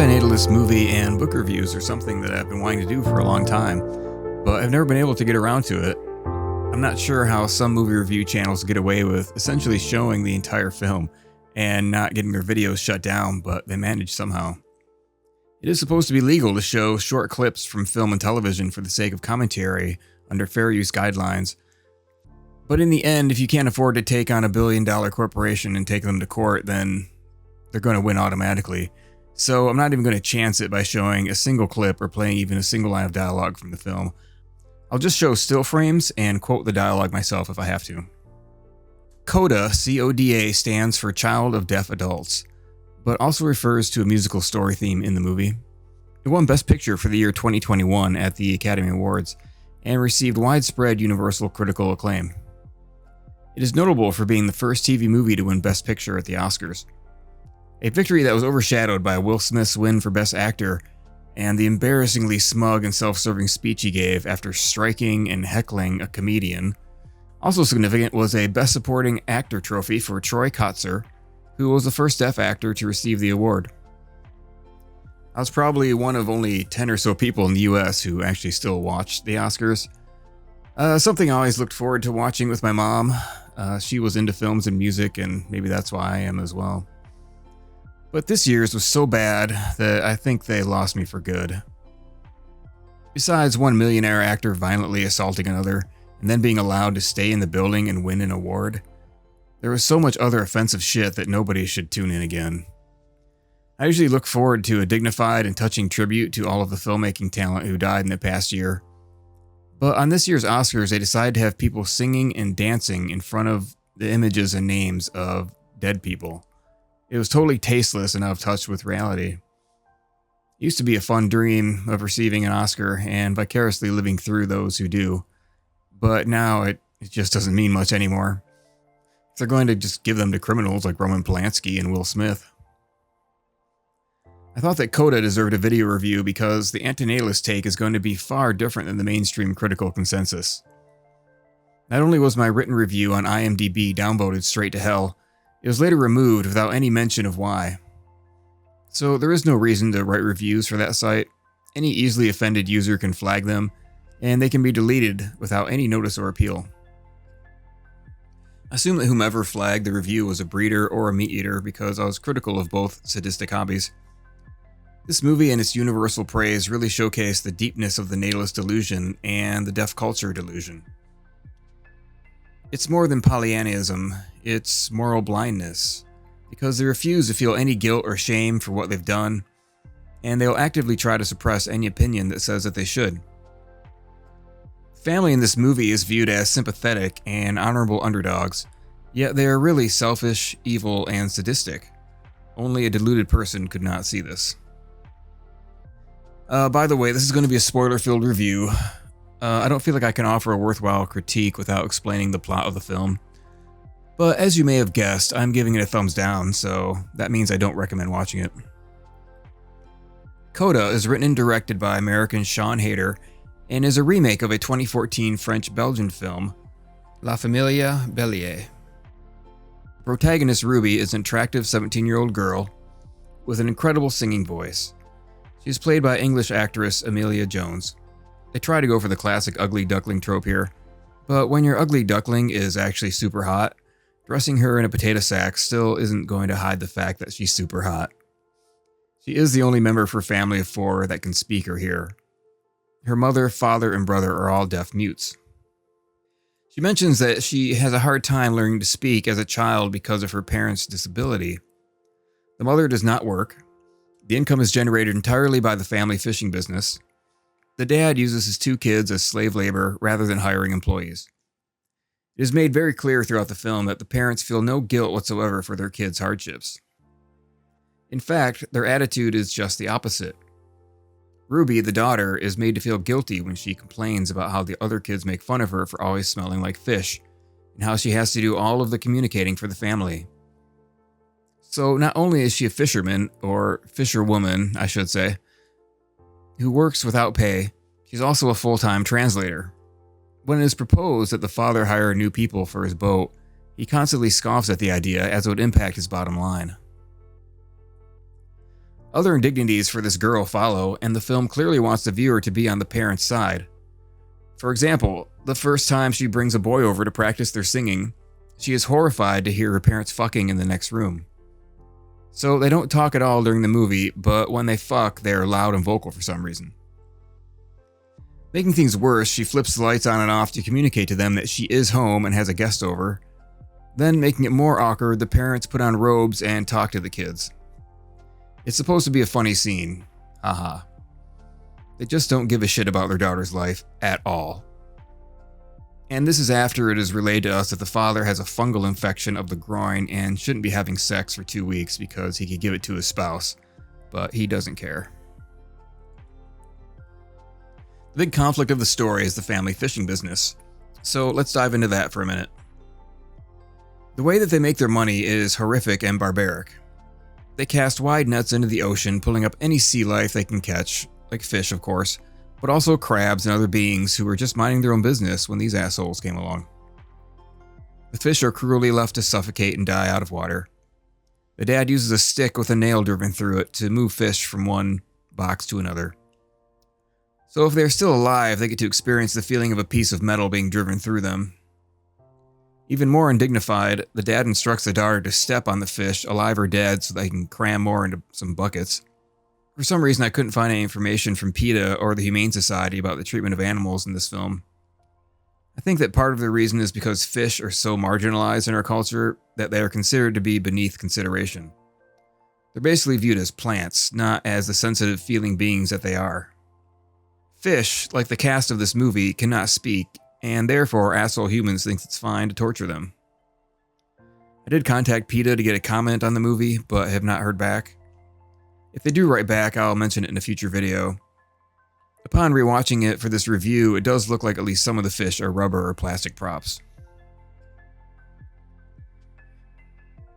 Antinatalist movie and book reviews are something that I've been wanting to do for a long time, but I've never been able to get around to it. I'm not sure how some movie review channels get away with essentially showing the entire film and not getting their videos shut down, but they manage somehow. It is supposed to be legal to show short clips from film and television for the sake of commentary under fair use guidelines, but in the end, if you can't afford to take on $1 billion corporation and take them to court, then they're going to win automatically. So I'm not even going to chance it by showing a single clip or playing even a single line of dialogue from the film. I'll just show still frames and quote the dialogue myself if I have to. CODA, C-O-D-A, stands for Child of Deaf Adults, but also refers to a musical story theme in the movie. It won Best Picture for the year 2021 at the Academy Awards and received widespread universal critical acclaim. It is notable for being the first TV movie to win Best Picture at the Oscars. A victory that was overshadowed by Will Smith's win for Best Actor and the embarrassingly smug and self-serving speech he gave after striking and heckling a comedian. Also significant was a Best Supporting Actor trophy for Troy Kotsur, who was the first deaf actor to receive the award. I was probably one of only 10 or so people in the US who actually still watched the Oscars. Something I always looked forward to watching with my mom. She was into films and music, and maybe that's why I am as well. But this year's was so bad that I think they lost me for good. Besides one millionaire actor violently assaulting another, and then being allowed to stay in the building and win an award, there was so much other offensive shit that nobody should tune in again. I usually look forward to a dignified and touching tribute to all of the filmmaking talent who died in the past year. But on this year's Oscars, they decided to have people singing and dancing in front of the images and names of dead people. It was totally tasteless and out of touch with reality. It used to be a fun dream of receiving an Oscar and vicariously living through those who do, but now it just doesn't mean much anymore. If they're going to just give them to criminals like Roman Polanski and Will Smith. I thought that CODA deserved a video review because the antinatalist take is going to be far different than the mainstream critical consensus. Not only was my written review on IMDb downvoted straight to hell, it was later removed without any mention of why. So there is no reason to write reviews for that site. Any easily offended user can flag them, and they can be deleted without any notice or appeal. I assume that whomever flagged the review was a breeder or a meat eater because I was critical of both sadistic hobbies. This movie and its universal praise really showcase the deepness of the natalist delusion and the deaf culture delusion. It's more than Pollyannism, it's moral blindness, because they refuse to feel any guilt or shame for what they've done, and they'll actively try to suppress any opinion that says that they should. Family in this movie is viewed as sympathetic and honorable underdogs, yet they are really selfish, evil, and sadistic. Only a deluded person could not see this. By the way, this is going to be a spoiler-filled review. I don't feel like I can offer a worthwhile critique without explaining the plot of the film. But as you may have guessed, I'm giving it a thumbs down, so that means I don't recommend watching it. CODA is written and directed by American Sian Heder and is a remake of a 2014 French-Belgian film, La Famille Bélier. Protagonist Ruby is an attractive 17-year-old girl with an incredible singing voice. She is played by English actress Emilia Jones. They try to go for the classic ugly duckling trope here, but when your ugly duckling is actually super hot, dressing her in a potato sack still isn't going to hide the fact that she's super hot. She is the only member of her family of 4 that can speak or hear. Her mother, father, and brother are all deaf mutes. She mentions that she has a hard time learning to speak as a child because of her parents' disability. The mother does not work. The income is generated entirely by the family fishing business. The dad uses his 2 kids as slave labor rather than hiring employees. It is made very clear throughout the film that the parents feel no guilt whatsoever for their kids' hardships. In fact, their attitude is just the opposite. Ruby, the daughter, is made to feel guilty when she complains about how the other kids make fun of her for always smelling like fish, and how she has to do all of the communicating for the family. So not only is she a fisherman, or fisherwoman, I should say, who works without pay, she's also a full-time translator. When it is proposed that the father hire new people for his boat, he constantly scoffs at the idea as it would impact his bottom line. Other indignities for this girl follow, and the film clearly wants the viewer to be on the parents' side. For example, the first time she brings a boy over to practice their singing, she is horrified to hear her parents fucking in the next room. So they don't talk at all during the movie, but when they fuck, they're loud and vocal for some reason. Making things worse, she flips the lights on and off to communicate to them that she is home and has a guest over. Then, making it more awkward, the parents put on robes and talk to the kids. It's supposed to be a funny scene. Haha. They just don't give a shit about their daughter's life at all. And this is after it is relayed to us that the father has a fungal infection of the groin and shouldn't be having sex for 2 weeks because he could give it to his spouse, but he doesn't care. The big conflict of the story is the family fishing business, so let's dive into that for a minute. The way that they make their money is horrific and barbaric. They cast wide nets into the ocean, pulling up any sea life they can catch, like fish of course, but also crabs and other beings who were just minding their own business when these assholes came along. The fish are cruelly left to suffocate and die out of water. The dad uses a stick with a nail driven through it to move fish from one box to another. So if they're still alive, they get to experience the feeling of a piece of metal being driven through them. Even more undignified, the dad instructs the daughter to step on the fish, alive or dead, so they can cram more into some buckets. For some reason, I couldn't find any information from PETA or the Humane Society about the treatment of animals in this film. I think that part of the reason is because fish are so marginalized in our culture that they are considered to be beneath consideration. They're basically viewed as plants, not as the sensitive feeling beings that they are. Fish, like the cast of this movie, cannot speak, and therefore asshole humans think it's fine to torture them. I did contact PETA to get a comment on the movie, but have not heard back. If they do write back, I'll mention it in a future video. Upon rewatching it for this review, it does look like at least some of the fish are rubber or plastic props.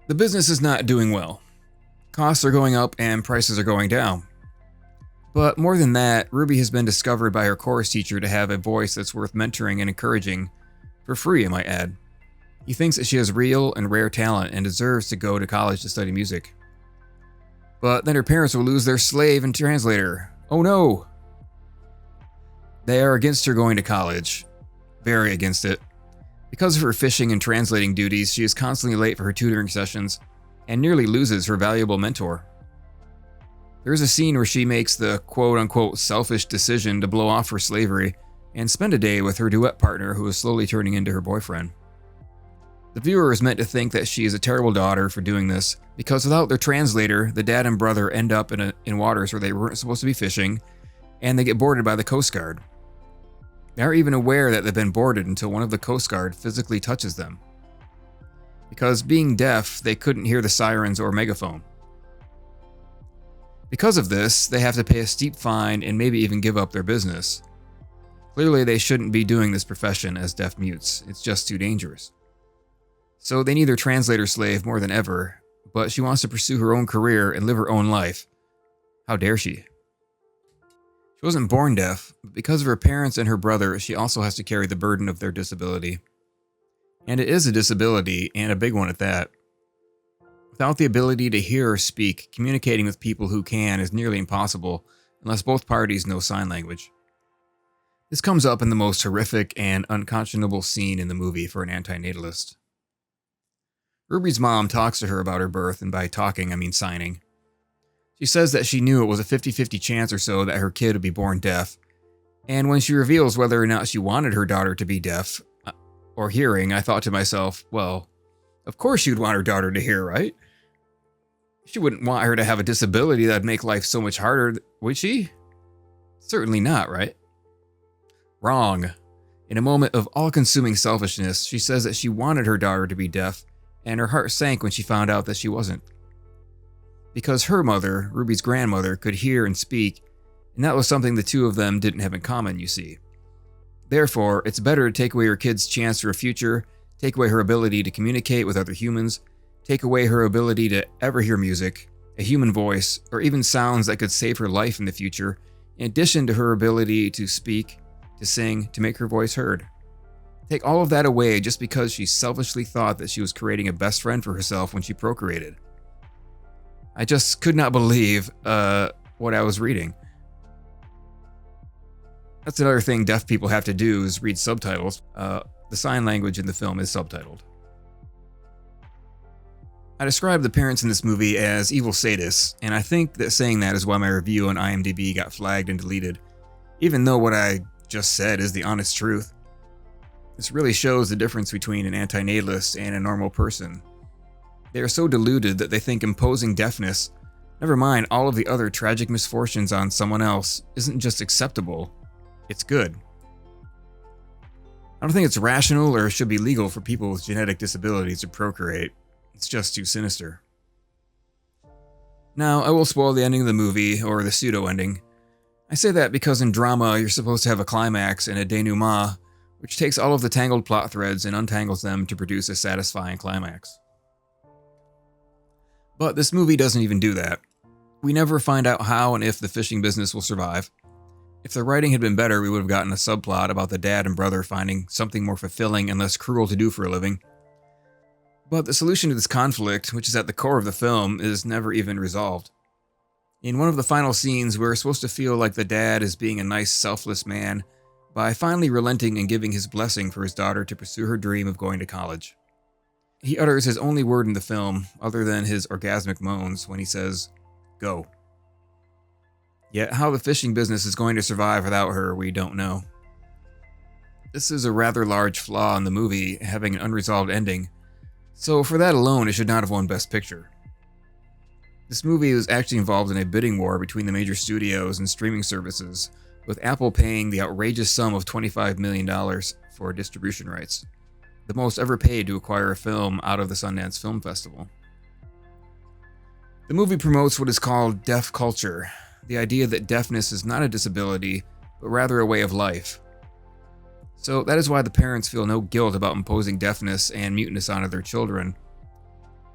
The business is not doing well. Costs are going up and prices are going down. But more than that, Ruby has been discovered by her chorus teacher to have a voice that's worth mentoring and encouraging, for free I might add. He thinks that she has real and rare talent and deserves to go to college to study music. But then her parents will lose their slave and translator. Oh no! They are against her going to college. Very against it. Because of her fishing and translating duties, she is constantly late for her tutoring sessions and nearly loses her valuable mentor. There is a scene where she makes the quote-unquote selfish decision to blow off her slavery and spend a day with her duet partner who is slowly turning into her boyfriend. The viewer is meant to think that she is a terrible daughter for doing this, because without their translator, the dad and brother end up in waters where they weren't supposed to be fishing, and they get boarded by the Coast Guard. They aren't even aware that they've been boarded until one of the Coast Guard physically touches them. Because being deaf, they couldn't hear the sirens or megaphone. Because of this, they have to pay a steep fine and maybe even give up their business. Clearly, they shouldn't be doing this profession as deaf mutes. It's just too dangerous. So they need their translator slave more than ever, but she wants to pursue her own career and live her own life. How dare she? She wasn't born deaf, but because of her parents and her brother, she also has to carry the burden of their disability. And it is a disability, and a big one at that. Without the ability to hear or speak, communicating with people who can is nearly impossible unless both parties know sign language. This comes up in the most horrific and unconscionable scene in the movie for an antinatalist. Ruby's mom talks to her about her birth, and by talking, I mean signing. She says that she knew it was a 50-50 chance or so that her kid would be born deaf, and when she reveals whether or not she wanted her daughter to be deaf or hearing, I thought to myself, well, of course she'd want her daughter to hear, right? She wouldn't want her to have a disability that'd make life so much harder, would she? Certainly not, right? Wrong. In a moment of all-consuming selfishness, she says that she wanted her daughter to be deaf, and her heart sank when she found out that she wasn't. Because her mother, Ruby's grandmother, could hear and speak, and that was something the two of them didn't have in common, you see. Therefore, it's better to take away her kid's chance for a future, take away her ability to communicate with other humans, take away her ability to ever hear music, a human voice, or even sounds that could save her life in the future, in addition to her ability to speak, to sing, to make her voice heard. Take all of that away just because she selfishly thought that she was creating a best friend for herself when she procreated. I just could not believe what I was reading. That's another thing deaf people have to do is read subtitles. The sign language in the film is subtitled. I described the parents in this movie as evil sadists, and I think that saying that is why my review on IMDb got flagged and deleted, even though what I just said is the honest truth. This really shows the difference between an antinatalist and a normal person. They are so deluded that they think imposing deafness, never mind all of the other tragic misfortunes on someone else, isn't just acceptable, it's good. I don't think it's rational or should be legal for people with genetic disabilities to procreate. It's just too sinister. Now, I will spoil the ending of the movie, or the pseudo-ending. I say that because in drama, you're supposed to have a climax and a denouement, which takes all of the tangled plot threads and untangles them to produce a satisfying climax. But this movie doesn't even do that. We never find out how and if the fishing business will survive. If the writing had been better, we would have gotten a subplot about the dad and brother finding something more fulfilling and less cruel to do for a living. But the solution to this conflict, which is at the core of the film, is never even resolved. In one of the final scenes, we're supposed to feel like the dad is being a nice, selfless man by finally relenting and giving his blessing for his daughter to pursue her dream of going to college. He utters his only word in the film, other than his orgasmic moans, when he says, "Go." Yet how the fishing business is going to survive without her, we don't know. This is a rather large flaw in the movie, having an unresolved ending, so for that alone, it should not have won Best Picture. This movie was actually involved in a bidding war between the major studios and streaming services, with Apple paying the outrageous sum of $25 million for distribution rights, the most ever paid to acquire a film out of the Sundance Film Festival. The movie promotes what is called deaf culture, the idea that deafness is not a disability, but rather a way of life. So that is why the parents feel no guilt about imposing deafness and muteness onto their children.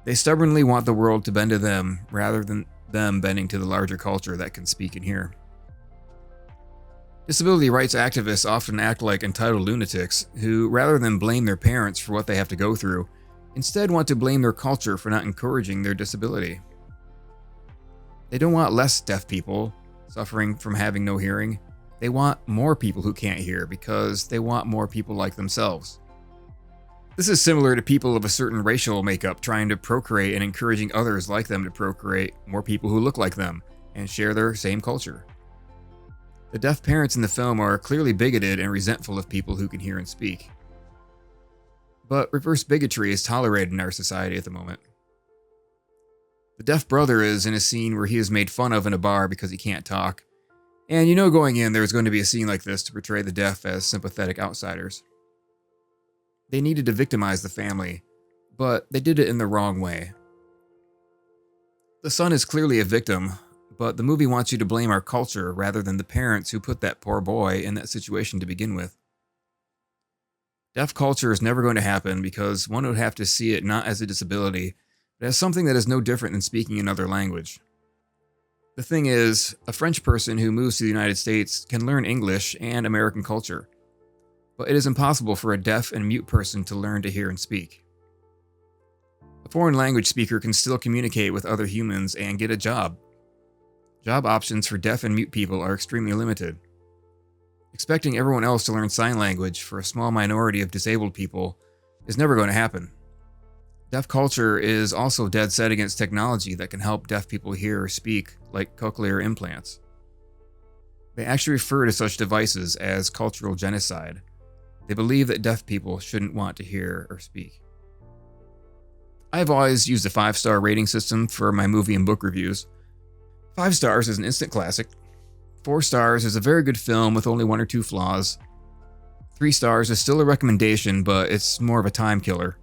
They stubbornly want the world to bend to them, rather than them bending to the larger culture that can speak and hear. Disability rights activists often act like entitled lunatics who, rather than blame their parents for what they have to go through, instead want to blame their culture for not encouraging their disability. They don't want less deaf people suffering from having no hearing. They want more people who can't hear because they want more people like themselves. This is similar to people of a certain racial makeup trying to procreate and encouraging others like them to procreate more people who look like them and share their same culture. The deaf parents in the film are clearly bigoted and resentful of people who can hear and speak. But reverse bigotry is tolerated in our society at the moment. The deaf brother is in a scene where he is made fun of in a bar because he can't talk. And you know going in there's going to be a scene like this to portray the deaf as sympathetic outsiders. They needed to victimize the family, but they did it in the wrong way. The son is clearly a victim, but the movie wants you to blame our culture rather than the parents who put that poor boy in that situation to begin with. Deaf culture is never going to happen because one would have to see it not as a disability, but as something that is no different than speaking another language. The thing is, a French person who moves to the United States can learn English and American culture, but it is impossible for a deaf and mute person to learn to hear and speak. A foreign language speaker can still communicate with other humans and get a job. Job options for deaf and mute people are extremely limited. Expecting everyone else to learn sign language for a small minority of disabled people is never going to happen. Deaf culture is also dead set against technology that can help deaf people hear or speak, like cochlear implants. They actually refer to such devices as cultural genocide. They believe that deaf people shouldn't want to hear or speak. I have always used a 5-star rating system for my movie and book reviews. 5 stars is an instant classic. 4 stars is a very good film with only 1 or 2 flaws. 3 stars is still a recommendation, but it's more of a time killer.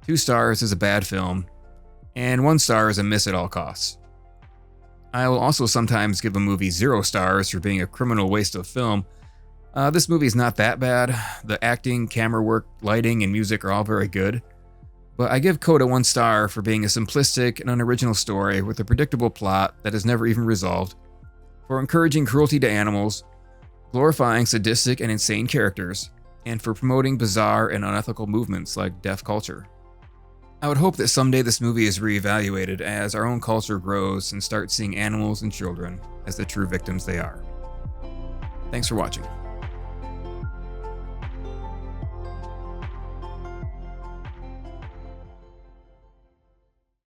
2 stars is a bad film, and 1 star is a miss at all costs. I will also sometimes give a movie 0 stars for being a criminal waste of film. This movie is not that bad. The acting, camera work, lighting, and music are all very good. But I give CODA 1 star for being a simplistic and unoriginal story with a predictable plot that is never even resolved, for encouraging cruelty to animals, glorifying sadistic and insane characters, and for promoting bizarre and unethical movements like deaf culture. I would hope that someday this movie is reevaluated as our own culture grows and starts seeing animals and children as the true victims they are. Thanks for watching.